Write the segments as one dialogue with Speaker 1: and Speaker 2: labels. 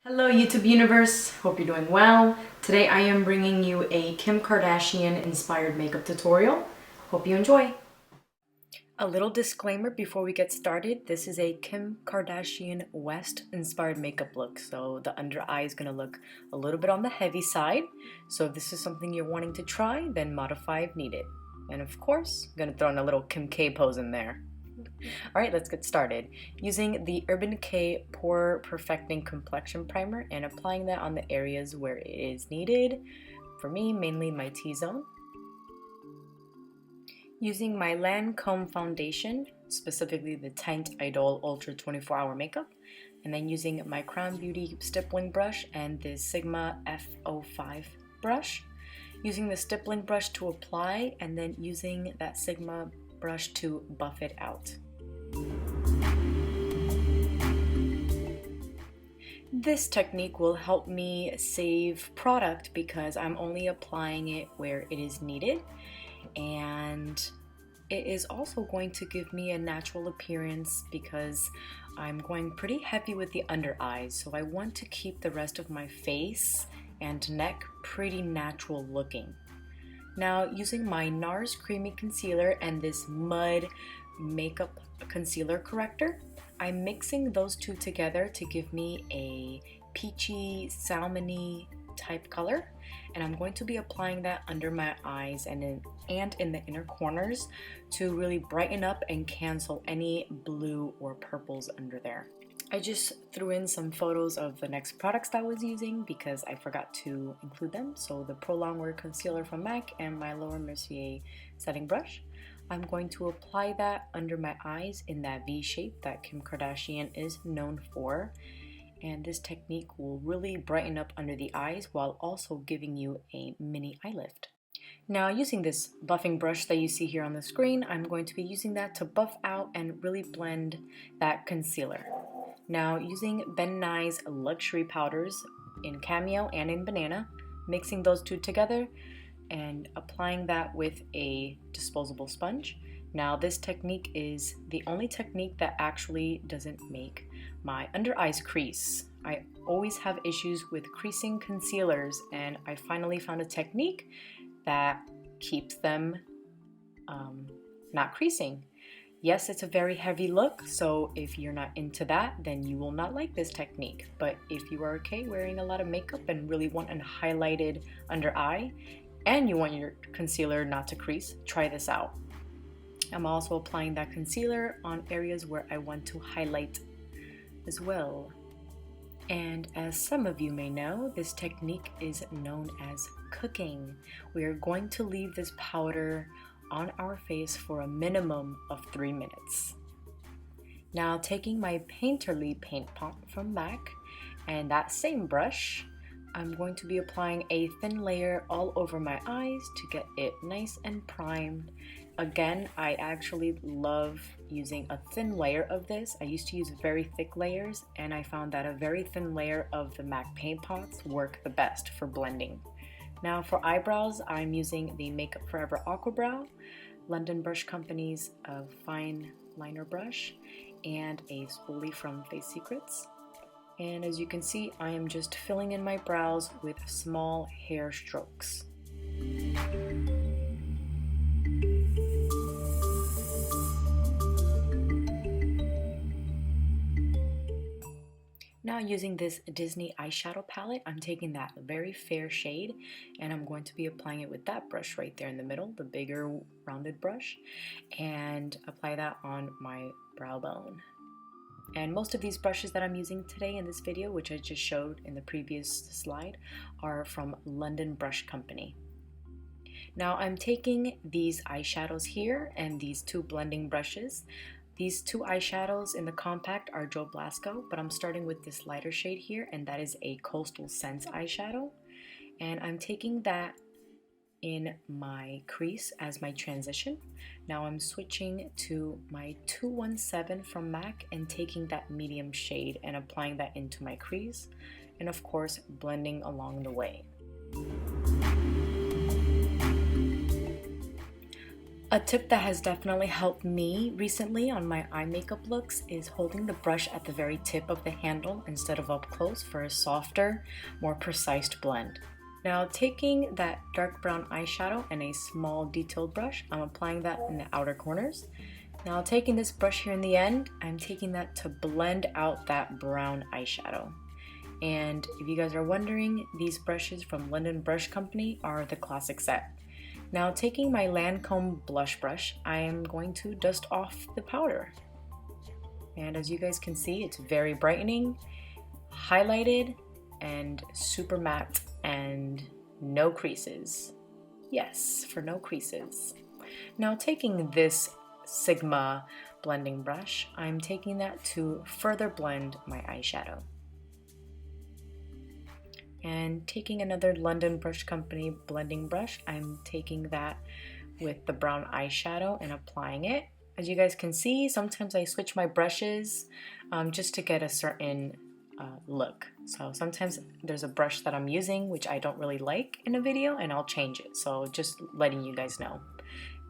Speaker 1: Hello YouTube universe, hope you're doing well. Today I am bringing you a Kim Kardashian inspired makeup tutorial. Hope you enjoy. A little disclaimer before we get started, this is a Kim Kardashian West inspired makeup look. So the under eye is going to look a little bit on the heavy side. So if this is something you're wanting to try, then modify if needed. And of course, I'm going to throw in a little Kim K pose in there. Alright, let's get started. Using the Urban Decay Pore Perfecting Complexion Primer and applying that on the areas where it is needed. For me, mainly my T-zone. Using my Lancome foundation, specifically the Tint Idol Ultra 24-Hour Makeup. And then using my Crown Beauty stippling brush and the Sigma F05 brush. Using the stippling brush to apply and then using that Sigma brush to buff it out. This technique will help me save product because I'm only applying it where it is needed, and it is also going to give me a natural appearance because I'm going pretty heavy with the under eyes, so I want to keep the rest of my face and neck pretty natural looking. Now, using my NARS Creamy Concealer and this Mud Makeup Concealer Corrector, I'm mixing those two together to give me a peachy, salmony type color. And I'm going to be applying that under my eyes and in the inner corners to really brighten up and cancel any blue or purples under there. I just threw in some photos of the next products that I was using because I forgot to include them. So the Pro Longwear Concealer from MAC and my Laura Mercier setting brush. I'm going to apply that under my eyes in that V shape that Kim Kardashian is known for. And this technique will really brighten up under the eyes while also giving you a mini eye lift. Now, using this buffing brush that you see here on the screen, I'm going to be using that to buff out and really blend that concealer. Now, using Ben Nye's Luxury Powders in Cameo and in Banana, mixing those two together and applying that with a disposable sponge. Now, this technique is the only technique that actually doesn't make my under eyes crease. I always have issues with creasing concealers, and I finally found a technique that keeps them not creasing. Yes, it's a very heavy look, so if you're not into that, then you will not like this technique. But if you are okay wearing a lot of makeup and really want a highlighted under eye, and you want your concealer not to crease, try this out. I'm also applying that concealer on areas where I want to highlight as well. And as some of you may know, this technique is known as cooking. We are going to leave this powder on our face for a minimum of 3 minutes. Now, taking my Painterly paint pot from MAC and that same brush, I'm going to be applying a thin layer all over my eyes to get it nice and primed. Again, I actually love using a thin layer of this. I used to use very thick layers, and I found that a very thin layer of the MAC paint pots work the best for blending. Now for eyebrows, I'm using the Makeup Forever Aqua Brow, London Brush Company's fine liner brush, and a spoolie from Face Secrets. And as you can see, I am just filling in my brows with small hair strokes. Now, using this Disney eyeshadow palette, I'm taking that very fair shade and I'm going to be applying it with that brush right there in the middle, the bigger rounded brush, and apply that on my brow bone. And most of these brushes that I'm using today in this video, which I just showed in the previous slide, are from London Brush Company. Now I'm taking these eyeshadows here and these two blending brushes. These two eyeshadows in the compact are Joe Blasco, but I'm starting with this lighter shade here, and that is a Coastal Scents eyeshadow. And I'm taking that in my crease as my transition. Now I'm switching to my 217 from MAC and taking that medium shade and applying that into my crease, and of course blending along the way. A tip that has definitely helped me recently on my eye makeup looks is holding the brush at the very tip of the handle instead of up close for a softer, more precise blend. Now taking that dark brown eyeshadow and a small detailed brush, I'm applying that in the outer corners. Now taking this brush here in the end, I'm taking that to blend out that brown eyeshadow. And if you guys are wondering, these brushes from London Brush Company are the classic set. Now taking my Lancome blush brush, I am going to dust off the powder. And as you guys can see, it's very brightening, highlighted, and super matte, and no creases. Yes, for no creases. Now taking this Sigma blending brush, I'm taking that to further blend my eyeshadow. And taking another London Brush Company blending brush, I'm taking that with the brown eyeshadow and applying it. As you guys can see, sometimes I switch my brushes just to get a certain look. So sometimes there's a brush that I'm using which I don't really like in a video and I'll change it. So just letting you guys know.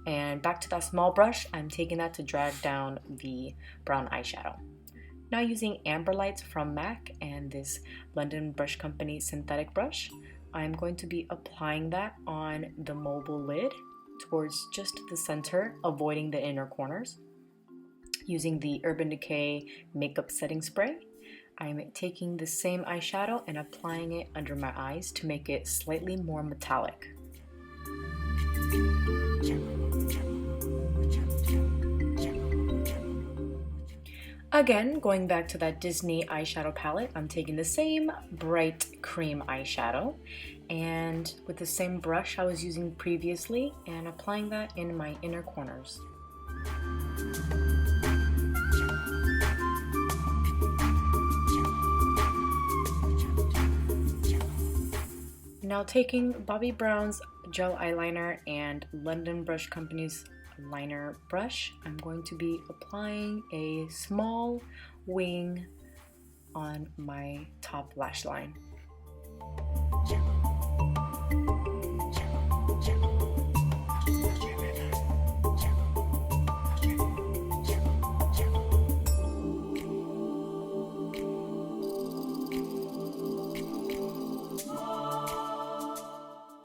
Speaker 1: And back to that small brush, I'm taking that to drag down the brown eyeshadow. Now using Amber Lights from MAC and this London Brush Company synthetic brush, I'm going to be applying that on the mobile lid towards just the center, avoiding the inner corners. Using the Urban Decay Makeup Setting Spray, I'm taking the same eyeshadow and applying it under my eyes to make it slightly more metallic. Again, going back to that Disney eyeshadow palette, I'm taking the same bright cream eyeshadow and with the same brush I was using previously and applying that in my inner corners. Now taking Bobbi Brown's gel eyeliner and London Brush Company's liner brush, I'm going to be applying a small wing on my top lash line.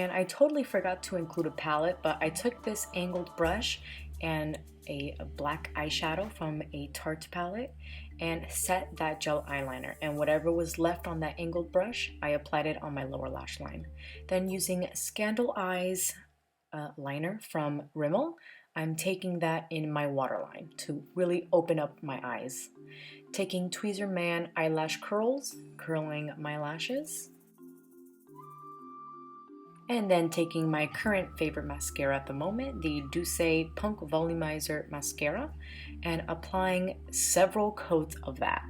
Speaker 1: And I totally forgot to include a palette, but I took this angled brush and a black eyeshadow from a Tarte palette and set that gel eyeliner, and whatever was left on that angled brush, I applied it on my lower lash line. Then using Scandal Eyes liner from Rimmel, I'm taking that in my waterline to really open up my eyes. Taking Tweezer Man eyelash curls, curling my lashes. And then taking my current favorite mascara at the moment, the Douce Punk Volumizer Mascara, and applying several coats of that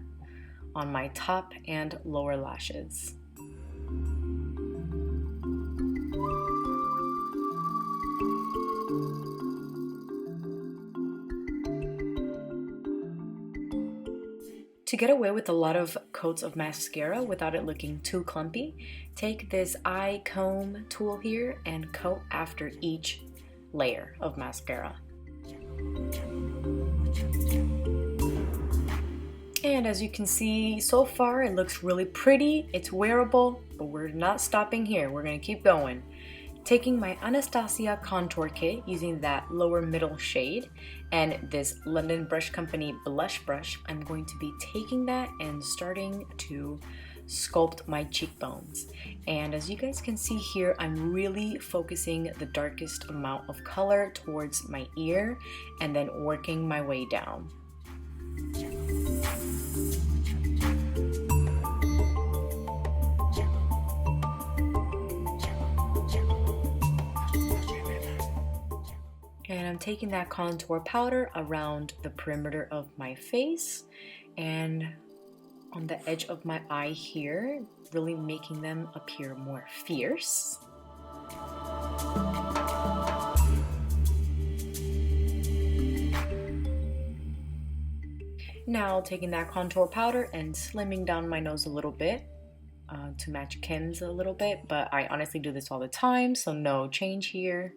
Speaker 1: on my top and lower lashes. To get away with a lot of coats of mascara without it looking too clumpy, take this eye comb tool here and coat after each layer of mascara. And as you can see, so far it looks really pretty, it's wearable, but we're not stopping here, we're gonna keep going. Taking my Anastasia contour kit using that lower middle shade and this London Brush Company blush brush, I'm going to be taking that and starting to sculpt my cheekbones. And as you guys can see here, I'm really focusing the darkest amount of color towards my ear and then working my way down. And I'm taking that contour powder around the perimeter of my face and on the edge of my eye here, really making them appear more fierce. Now taking that contour powder and slimming down my nose a little bit to match Kim's a little bit, but I honestly do this all the time, so no change here.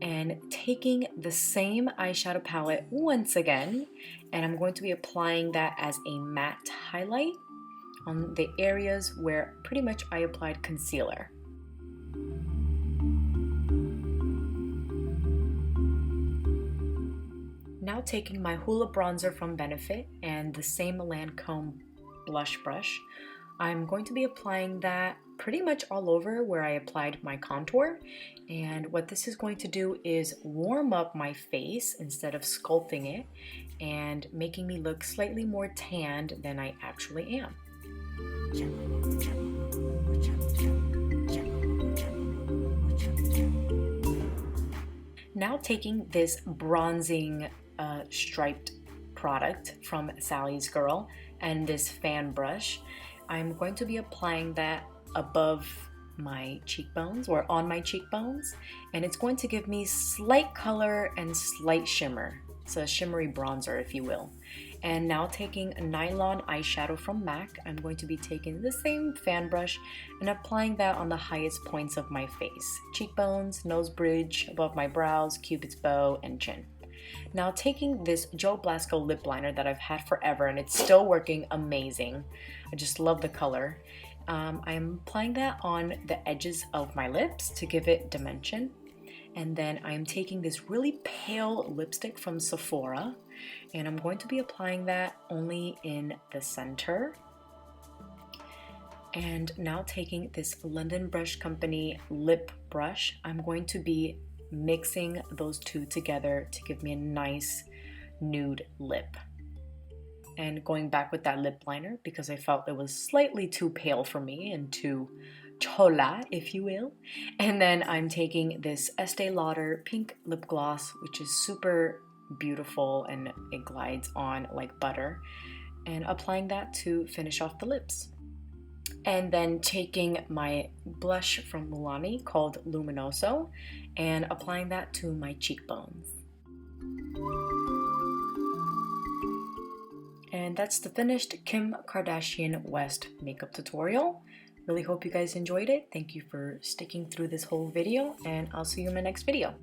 Speaker 1: and taking the same eyeshadow palette once again, and I'm going to be applying that as a matte highlight on the areas where pretty much I applied concealer. Now taking my Hoola bronzer from Benefit and the same Lancome blush brush, I'm going to be applying that pretty much all over where I applied my contour. And what this is going to do is warm up my face instead of sculpting it and making me look slightly more tanned than I actually am. Now taking this bronzing striped product from Sally's Girl and this fan brush, I'm going to be applying that above my cheekbones or on my cheekbones, and it's going to give me slight color and slight shimmer. It's a shimmery bronzer, if you will. And now taking a nylon eyeshadow from MAC, I'm going to be taking the same fan brush and applying that on the highest points of my face. Cheekbones, nose bridge, above my brows, cupid's bow, and chin. Now taking this Joe Blasco lip liner that I've had forever and it's still working amazing. I just love the color. I'm applying that on the edges of my lips to give it dimension. And then I'm taking this really pale lipstick from Sephora and I'm going to be applying that only in the center. And now taking this London Brush Company lip brush, I'm going to be mixing those two together to give me a nice nude lip. And going back with that lip liner because I felt it was slightly too pale for me and too chola, if you will. And then I'm taking this Estee Lauder pink lip gloss, which is super beautiful and it glides on like butter, and applying that to finish off the lips. And then taking my blush from Milani called Luminoso and applying that to my cheekbones. And that's the finished Kim Kardashian West makeup tutorial. Really hope you guys enjoyed it. Thank you for sticking through this whole video, and I'll see you in my next video.